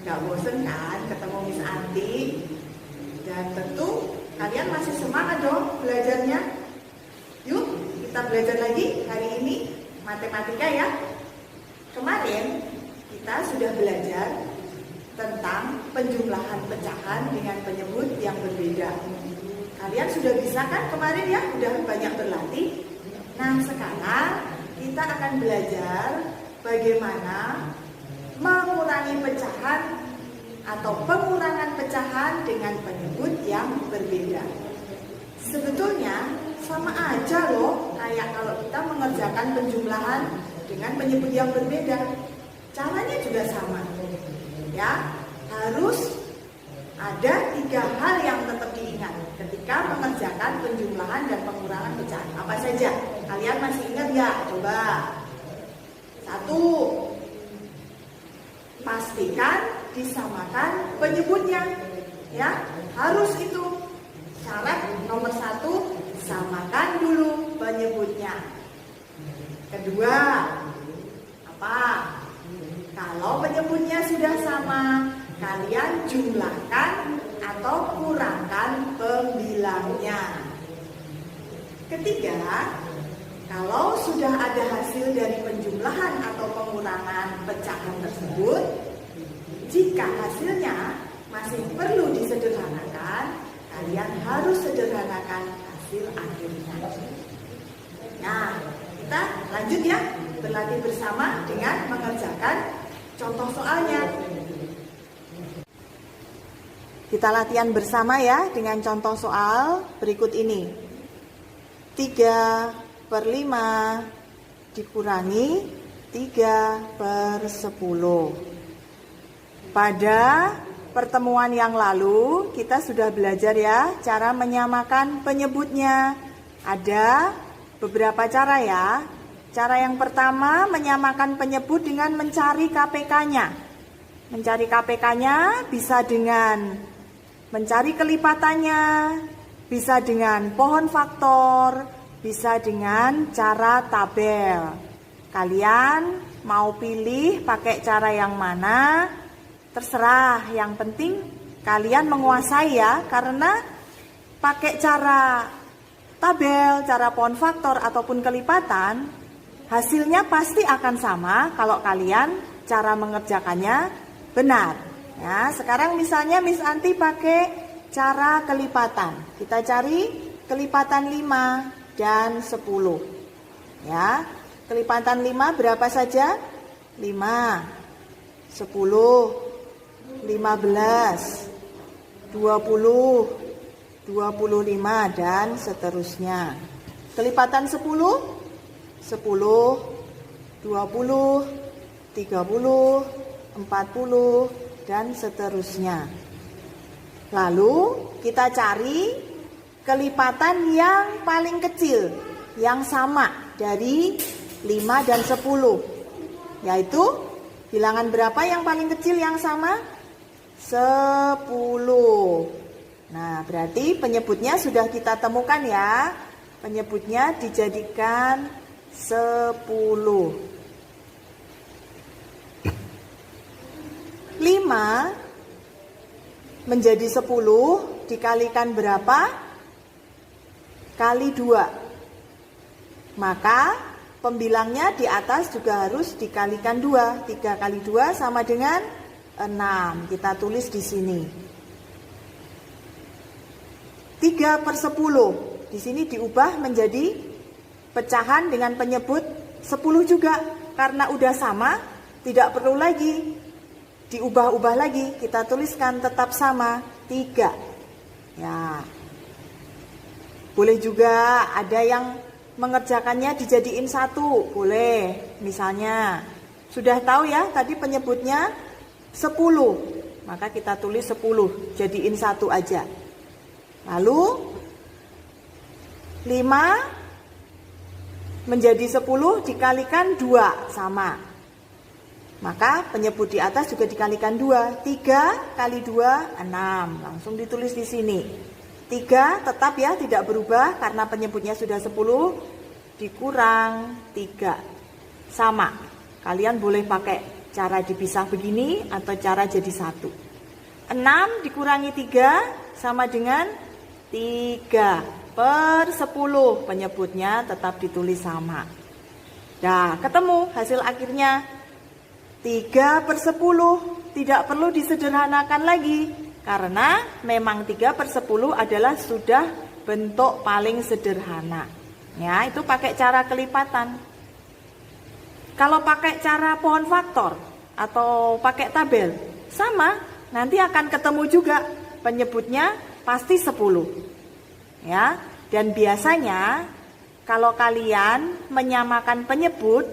Gak bosen kan ketemu Miss Anti? Dan tentu kalian masih semangat dong belajarnya. Yuk kita belajar lagi hari ini matematika ya. Kemarin kita sudah belajar tentang penjumlahan pecahan dengan penyebut yang berbeda. Kalian sudah bisa kan kemarin ya? Udah banyak berlatih. Nah sekarang kita akan belajar bagaimana mengurangi pecahan atau pengurangan pecahan dengan penyebut yang berbeda. Sebetulnya sama aja loh kayak kalau kita mengerjakan penjumlahan dengan penyebut yang berbeda. Caranya juga sama. Ya, harus ada 3 hal yang tetap diingat ketika mengerjakan penjumlahan dan pengurangan pecahan. Apa saja? Kalian masih ingat nggak? Coba. 1. Pastikan disamakan penyebutnya. Ya, harus itu. Syarat nomor 1, samakan dulu penyebutnya. Kedua, apa? Kalau penyebutnya sudah sama, kalian jumlahkan atau kurangkan pembilangnya. Ketiga, kalau sudah ada hasil dari penjumlahan atau pengurangan pecahan tersebut, jika hasilnya masih perlu disederhanakan, kalian harus sederhanakan hasil akhirnya. Nah, kita lanjut ya, berlatih bersama dengan mengerjakan contoh soalnya. Kita latihan bersama ya dengan contoh soal berikut ini. 3/5 dikurangi 3/10. Pada pertemuan yang lalu kita sudah belajar ya cara menyamakan penyebutnya. Ada beberapa cara ya. Cara yang pertama menyamakan penyebut dengan mencari KPK-nya. Mencari KPK-nya bisa dengan mencari kelipatannya, bisa dengan pohon faktor, bisa dengan cara tabel. Kalian mau pilih pakai cara yang mana? Terserah, yang penting kalian menguasai ya, karena pakai cara tabel, cara pohon faktor ataupun kelipatan, hasilnya pasti akan sama kalau kalian cara mengerjakannya benar. Ya, sekarang misalnya Miss Anti pakai cara kelipatan. Kita cari kelipatan 5 dan 10. Ya, kelipatan 5 berapa saja? 5, 10, 15, 20, 25 dan seterusnya. Kelipatan 10, 10, 20, 30, 40 dan seterusnya. Lalu kita cari kelipatan yang paling kecil yang sama dari 5 dan 10. Yaitu bilangan berapa yang paling kecil yang sama? 10. Nah, berarti penyebutnya sudah kita temukan ya. Penyebutnya dijadikan 10. 5 menjadi 10 dikalikan berapa? Kali 2. Maka pembilangnya di atas juga harus dikalikan 2. 3 kali 2 sama dengan 6. Kita tulis di sini. 3/10. Di sini diubah menjadi pecahan dengan penyebut 10 juga. Karena udah sama, tidak perlu lagi diubah-ubah lagi, kita tuliskan tetap sama 3. Ya. Boleh juga ada yang mengerjakannya dijadiin 1, boleh. Misalnya sudah tahu ya tadi penyebutnya 10, maka kita tulis 10, jadiin 1 aja. Lalu 5 menjadi 10 dikalikan 2 sama. Maka penyebut di atas juga dikalikan 2. 3 kali 2, 6. Langsung ditulis di sini. 3 tetap ya, tidak berubah karena penyebutnya sudah 10. Dikurang 3. Sama. Kalian boleh pakai cara dipisah begini atau cara jadi 1. 6 dikurangi 3 sama dengan 3/10. Penyebutnya tetap ditulis sama. Nah, ketemu hasil akhirnya 3/10. Tidak perlu disederhanakan lagi, karena memang 3/10 adalah sudah bentuk paling sederhana. Ya, itu pakai cara kelipatan. Kalau pakai cara pohon faktor atau pakai tabel, sama, nanti akan ketemu juga penyebutnya pasti 10. Ya, dan biasanya kalau kalian menyamakan penyebut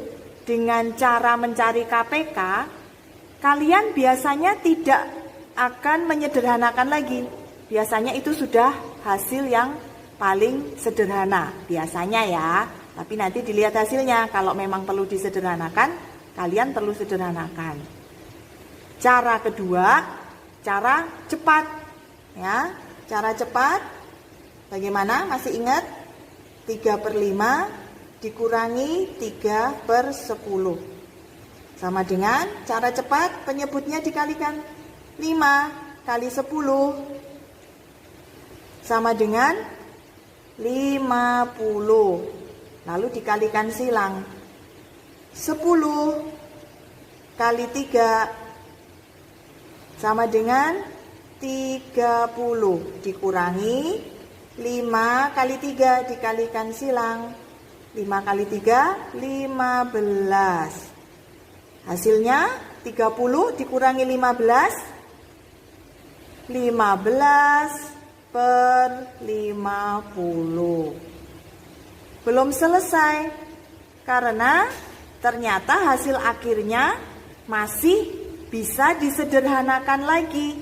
dengan cara mencari KPK, kalian biasanya tidak akan menyederhanakan lagi. Biasanya itu sudah hasil yang paling sederhana, biasanya ya. Tapi nanti dilihat hasilnya, kalau memang perlu disederhanakan, kalian perlu sederhanakan. Cara kedua, cara cepat. Ya, cara cepat, bagaimana? Masih ingat? 3/5 dikurangi 3/10. Sama dengan cara cepat, penyebutnya dikalikan 5 kali 10 sama dengan 50. Lalu dikalikan silang. 10 kali 3 sama dengan 30. Dikurangi 5 kali 3 dikalikan silang. 5 kali 3, 15. Hasilnya 30 dikurangi 15, 15/50. Belum selesai, karena ternyata hasil akhirnya masih bisa disederhanakan lagi.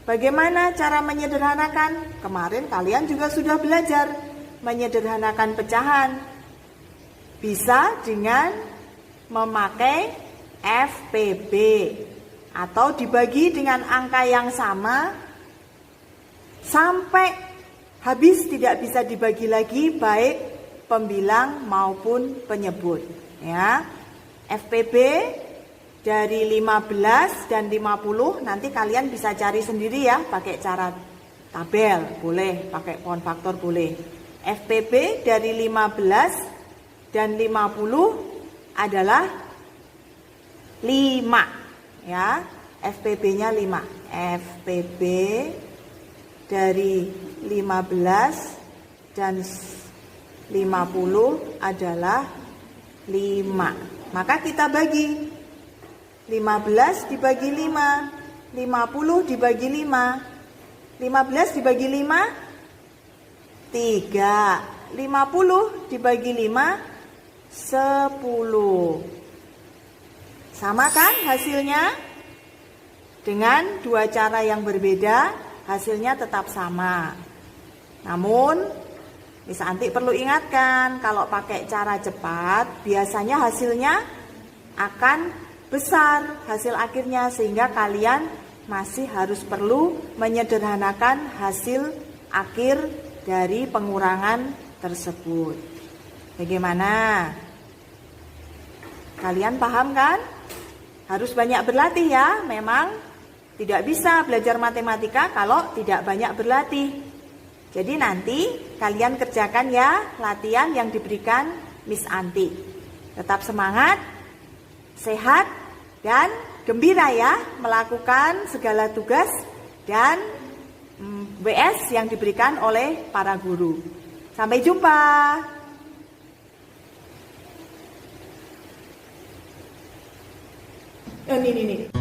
Bagaimana cara menyederhanakan? Kemarin kalian juga sudah belajar menyederhanakan pecahan. Bisa dengan memakai FPB atau dibagi dengan angka yang sama sampai habis, tidak bisa dibagi lagi baik pembilang maupun penyebut. Ya, FPB dari 15 dan 50 nanti kalian bisa cari sendiri ya, pakai cara tabel boleh, pakai pohon faktor boleh. FPB dari 15 dan 50 adalah 5 ya, FPB-nya 5. FPB dari 15 dan 50 adalah 5. Maka kita bagi 15 dibagi 5, 50 dibagi 5. 15 dibagi 5 3, 50 dibagi 5 10. Sama kan hasilnya? Dengan dua cara yang berbeda, hasilnya tetap sama. Namun, Miss Anti perlu ingatkan, kalau pakai cara cepat, biasanya hasilnya akan besar hasil akhirnya, sehingga kalian masih harus perlu menyederhanakan hasil akhir dari pengurangan tersebut. Bagaimana? Kalian paham kan? Harus banyak berlatih ya. Memang tidak bisa belajar matematika kalau tidak banyak berlatih. Jadi nanti kalian kerjakan ya latihan yang diberikan Miss Anti. Tetap semangat, sehat, dan gembira ya melakukan segala tugas dan WS yang diberikan oleh para guru. Sampai jumpa. Ini.